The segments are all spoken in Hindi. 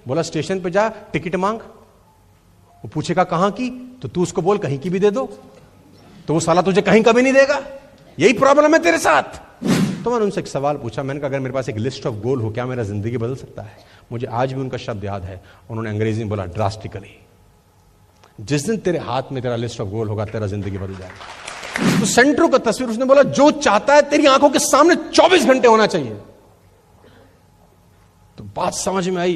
बोला स्टेशन पे जा, टिकट मांग। वो पूछेगा कहां की, तो तू उसको बोल कहीं की भी दे दो, तो वो साला तुझे कहीं का भी नहीं देगा। यही प्रॉब्लम है तेरे साथ। तो मैंने उनसे एक सवाल पूछा, मैंने कहा अगर मेरे पास एक लिस्ट ऑफ गोल हो, क्या मेरा जिंदगी बदल सकता है? मुझे आज भी उनका शब्द याद है, उन्होंने अंग्रेजी में बोला ड्रास्टिकली। जिस दिन तेरे हाथ में तेरा लिस्ट ऑफ गोल होगा, तेरा जिंदगी बदल जाएगा। तो सेंट्रो का तस्वीर, उसने बोला जो चाहता है तेरी आंखों के सामने 24 घंटे होना चाहिए। तो बात समझ में आई।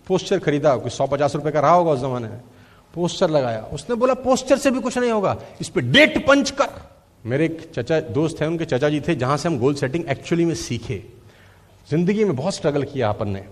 पोस्टर खरीदा, कोई 150 रुपए का रहा होगा उस जमाने में। पोस्टर लगाया, उसने बोला पोस्टर से भी कुछ नहीं होगा, इस पे डेट पंच कर। मेरे एक चचा दोस्त है, उनके चचा जी थे, जहां से हम गोल सेटिंग एक्चुअली में सीखे। जिंदगी में बहुत स्ट्रगल किया अपन ने,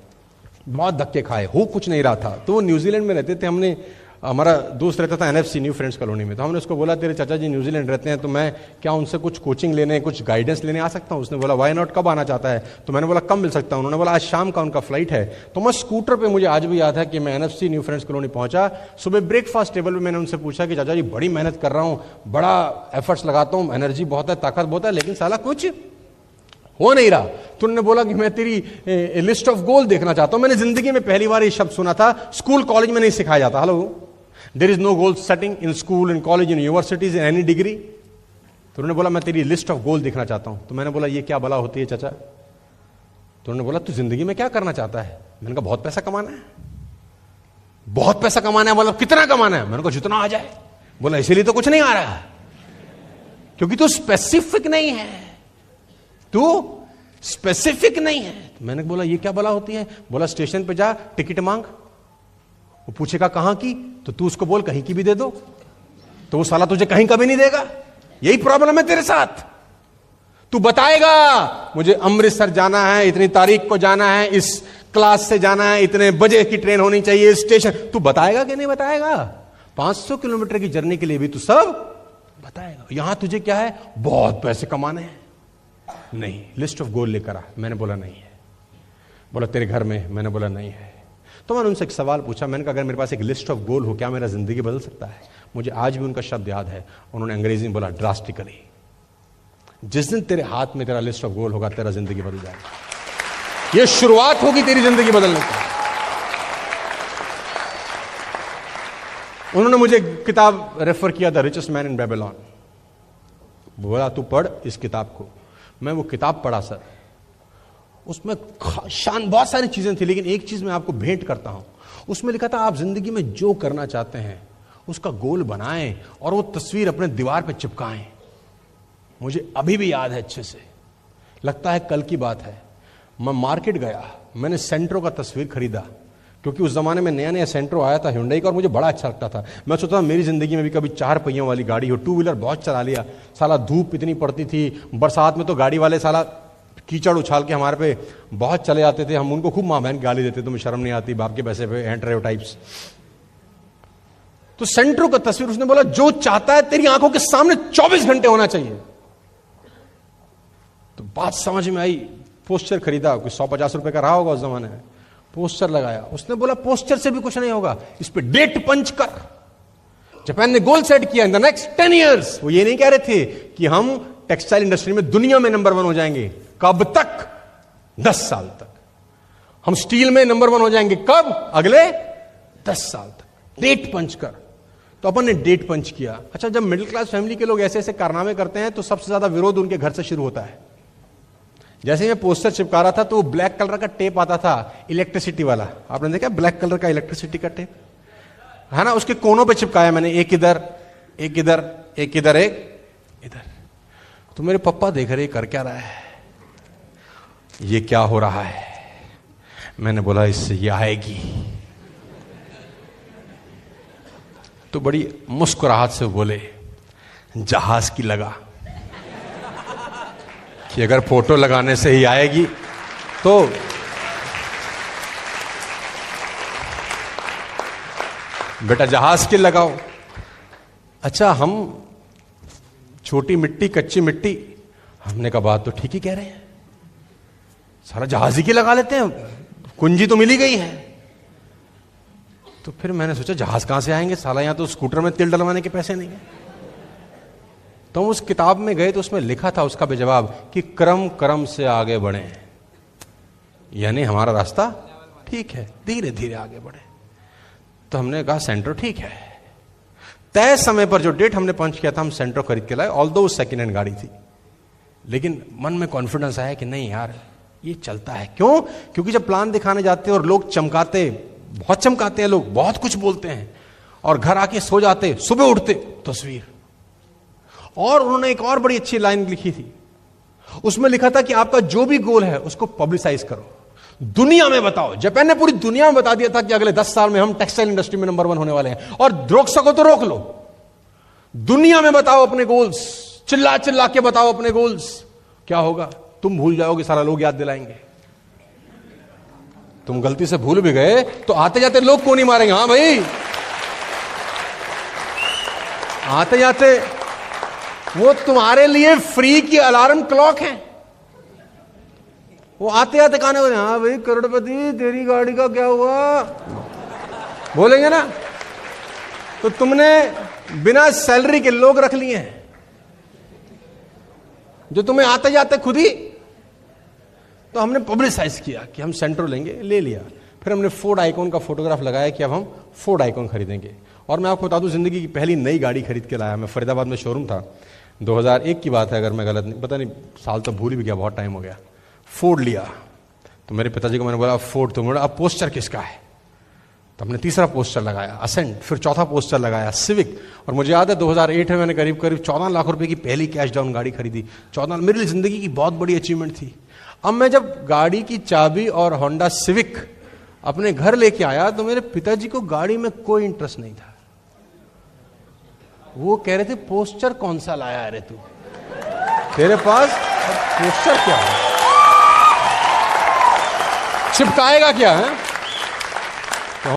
बहुत धक्के खाए, हो कुछ नहीं रहा था। तो वो न्यूजीलैंड में रहते थे, हमने, हमारा दोस्त रहता था एनएफसी न्यू फ्रेंड्स कॉलोनी में, तो हमने उसको बोला तेरे चाचा जी न्यूजीलैंड रहते हैं, तो मैं क्या उनसे कुछ कोचिंग लेने, कुछ गाइडेंस लेने आ सकता हूं? उसने बोला व्हाई नॉट, कब आना चाहता है? तो मैंने बोला कब मिल सकता हूं? उन्होंने बोला आज शाम का उनका फ्लाइट है। तो मैं स्कूटर पे, मुझे आज भी याद है कि मैं एनएफसी न्यू फ्रेंड्स कॉलोनी पहुंचा। सुबह ब्रेकफास्ट टेबल पे मैंने उनसे पूछा कि चाचा जी बड़ी मेहनत कर रहा हूं, बड़ा एफर्ट्स लगाता हूं, एनर्जी बहुत है, ताकत बहुत है, लेकिन साला कुछ हो नहीं रहा। तो उन्होंने बोला कि मैं तेरी लिस्ट ऑफ गोल देखना चाहता हूं। मैंने जिंदगी में पहली बार ये शब्द सुना था, स्कूल कॉलेज में नहीं सिखाया जाता। Hello, there is no goal setting in school, in college, in universities, in any degree. तो उन्होंने बोला मैं तेरी लिस्ट ऑफ गोल देखना चाहता हूं। तो मैंने बोला ये क्या बला होती है चाचा? तो उन्होंने बोला तू जिंदगी में क्या करना चाहता है? मैंने कहा बहुत पैसा कमाना है। बहुत पैसा कमाना है? बोला कितना कमाना है? मैंने कहा जितना आ जाए। बोला इसीलिए तो कुछ नहीं आ रहा, क्योंकि तू स्पेसिफिक नहीं है, तू स्पेसिफिक नहीं है। तो मैंने बोला ये क्या बला होती है? बोला स्टेशन पे जा, टिकट मांग। वो पूछेगा कहां की, तो तू उसको बोल कहीं की भी दे दो, तो वो साला तुझे कहीं का भी नहीं देगा। यही प्रॉब्लम है तेरे साथ। तू बताएगा मुझे अमृतसर जाना है, इतनी तारीख को जाना है, इस क्लास से जाना है, इतने बजे की ट्रेन होनी चाहिए, स्टेशन। तू बताएगा कि नहीं बताएगा? 500 किलोमीटर की जर्नी के लिए भी तू सब बताएगा। यहां तुझे क्या है, बहुत पैसे कमाने हैं। नहीं, लिस्ट ऑफ गोल लेकर आ। मैंने बोला नहीं है। बोला तेरे घर में? मैंने बोला नहीं है। तो मैंने उनसे एक सवाल पूछा, मैंने कहा अगर मेरे पास एक लिस्ट ऑफ गोल हो, क्या मेरा जिंदगी बदल सकता है? मुझे आज भी उनका शब्द याद है, उन्होंने अंग्रेजी में बोला ड्रास्टिकली। जिस दिन तेरे हाथ में तेरा लिस्ट ऑफ गोल होगा, तेरा जिंदगी बदल जाएगा। यह शुरुआत होगी तेरी जिंदगी बदलने की। उन्होंने मुझे किताब रेफर किया, the richest man in Babylon. बोला तू पढ़ इस किताब को। मैं वो किताब पढ़ा सर, उसमें बहुत सारी चीजें थी, लेकिन एक चीज मैं आपको भेंट करता हूं। उसमें लिखा था आप जिंदगी में जो करना चाहते हैं उसका गोल बनाएं और वो तस्वीर अपने दीवार पे चिपकाएं। मुझे अभी भी याद है अच्छे से, लगता है कल की बात है। मैं मार्केट गया, मैंने सेंट्रो का तस्वीर खरीदा, क्योंकि उस जमाने में नया नया सेंट्रो आया था हुंडई का, और मुझे बड़ा अच्छा लगता था। मैं सोचता मेरी जिंदगी में भी कभी 4 पहियों वाली गाड़ी हो। 2 व्हीलर बहुत चला लिया, साला धूप इतनी पड़ती थी, बरसात में तो गाड़ी वाले साला कीचड़ उछाल के हमारे पे बहुत चले जाते थे। हम उनको खूब मां बहन गाली देते, तुम्हें शर्म नहीं आती, बाप के पैसे पे एंट रहे हो टाइप्स। तो सेंट्रो का तस्वीर, उसने बोला जो चाहता है तेरी आंखों के सामने 24 घंटे होना चाहिए। तो बात समझ में आई। पोस्टर खरीदा, कोई 150 रुपए का रहा होगा उस जमाने में। पोस्टर लगाया, उसने बोला पोस्टर से भी कुछ नहीं होगा, इस पे डेट पंच कर। जापान ने गोल सेट किया इन द नेक्स्ट 10 years। वो ये नहीं कह रहे थे कि हम टेक्सटाइल इंडस्ट्री में दुनिया में नंबर 1 हो जाएंगे। कब तक? 10 साल तक। हम स्टील में नंबर 1 हो जाएंगे कब? अगले 10 साल तक। डेट पंच कर। तो अपन ने डेट पंच किया। अच्छा, जब मिडिल क्लास फैमिली के लोग ऐसे ऐसे कारनामे करते हैं तो सबसे ज्यादा विरोध उनके घर से शुरू होता है। जैसे मैं पोस्टर चिपका रहा था तो वो ब्लैक कलर का टेप आता था, इलेक्ट्रिसिटी वाला। आपने देखा ब्लैक कलर का इलेक्ट्रिसिटी का टेप है ना, उसके कोनों पे चिपकाया मैंने, एक इधर, एक इधर, एक इधर, एक इधर। तो मेरे पापा देख रहे कर क्या रहा है, ये क्या हो रहा है। मैंने बोला इससे ये आएगी। तो बड़ी मुस्कुराहट से बोले जहाज की लगा कि अगर फोटो लगाने से ही आएगी तो बेटा जहाज की लगाओ। अच्छा, हम छोटी मिट्टी, कच्ची मिट्टी, हमने कहा बात तो ठीक ही कह रहे हैं, सारा जहाज ही की लगा लेते हैं, कुंजी तो मिल ही गई है। तो फिर मैंने सोचा जहाज कहां से आएंगे, साला यहां तो स्कूटर में तेल डलवाने के पैसे नहीं है। तो उस किताब में गए तो उसमें लिखा था उसका बेजवाब कि क्रम क्रम से आगे बढ़े, यानी हमारा रास्ता ठीक है, धीरे धीरे आगे बढ़े। तो हमने कहा सेंट्रो ठीक है। तय समय पर जो डेट हमने पंच किया था, हम सेंट्रो खरीद के लाए, ऑल्दो सेकेंड हैंड गाड़ी थी, लेकिन मन में कॉन्फिडेंस आया कि नहीं यार ये चलता है। क्यों? क्योंकि जब प्लान दिखाने जाते हैं और लोग चमकाते, बहुत चमकाते हैं लोग, बहुत कुछ बोलते हैं, और घर आके सो जाते, सुबह उठते तस्वीर। और उन्होंने एक और बड़ी अच्छी लाइन लिखी थी, उसमें लिखा था कि आपका जो भी गोल है उसको पब्लिसाइज करो, दुनिया में बताओ। जापान ने पूरी दुनिया में बता दिया था कि अगले 10 साल में हम टेक्सटाइल इंडस्ट्री में नंबर 1 होने वाले हैं, और रोक सको तो रोक लो। दुनिया में बताओ अपने गोल्स, चिल्ला चिल्ला के बताओ अपने गोल्स। क्या होगा? तुम भूल जाओगे, सारा लोग याद दिलाएंगे। तुम गलती से भूल भी गए तो आते जाते लोग को नहीं मारेंगे। हाँ भाई, आते जाते वो तुम्हारे लिए फ्री की अलार्म क्लॉक है। वो आते आते कहने वाले, हाँ भाई करोड़पति तेरी गाड़ी का क्या हुआ, बोलेंगे ना। तो तुमने बिना सैलरी के लोग रख लिए हैं जो तुम्हें आते जाते खुद ही। तो हमने पब्लिसाइज किया कि हम सेंट्रो लेंगे, ले लिया। फिर हमने फोर्ड आइकॉन का फोटोग्राफ लगाया कि अब हम फोर्ड आइकॉन खरीदेंगे। और मैं आपको बता दूं, जिंदगी की पहली नई गाड़ी खरीद के लाया मैं। फरीदाबाद में शोरूम था, 2001 की बात है अगर मैं गलत नहीं, पता नहीं साल तो भूल भी गया, बहुत टाइम हो गया। फोर्ड लिया तो मेरे पिताजी को मैंने बोला फोर्ड, तो बोला अब पोस्टर किसका है? तो हमने तीसरा पोस्टर लगाया असेंट, फिर चौथा पोस्टर लगाया सिविक। और मुझे याद है 2008 में मैंने करीब 14 लाख रुपए की पहली कैश डाउन गाड़ी खरीदी। 14, मेरे लिए जिंदगी की बहुत बड़ी अचीवमेंट थी। अब मैं जब गाड़ी की चाबी और होंडा सिविक अपने घर लेके आया तो मेरे पिताजी को गाड़ी में कोई इंटरेस्ट नहीं था। वो कह रहे थे पोस्टर कौन सा लाया है रे तू, तेरे पास पोस्टर क्या है, चिपकाएगा क्या है?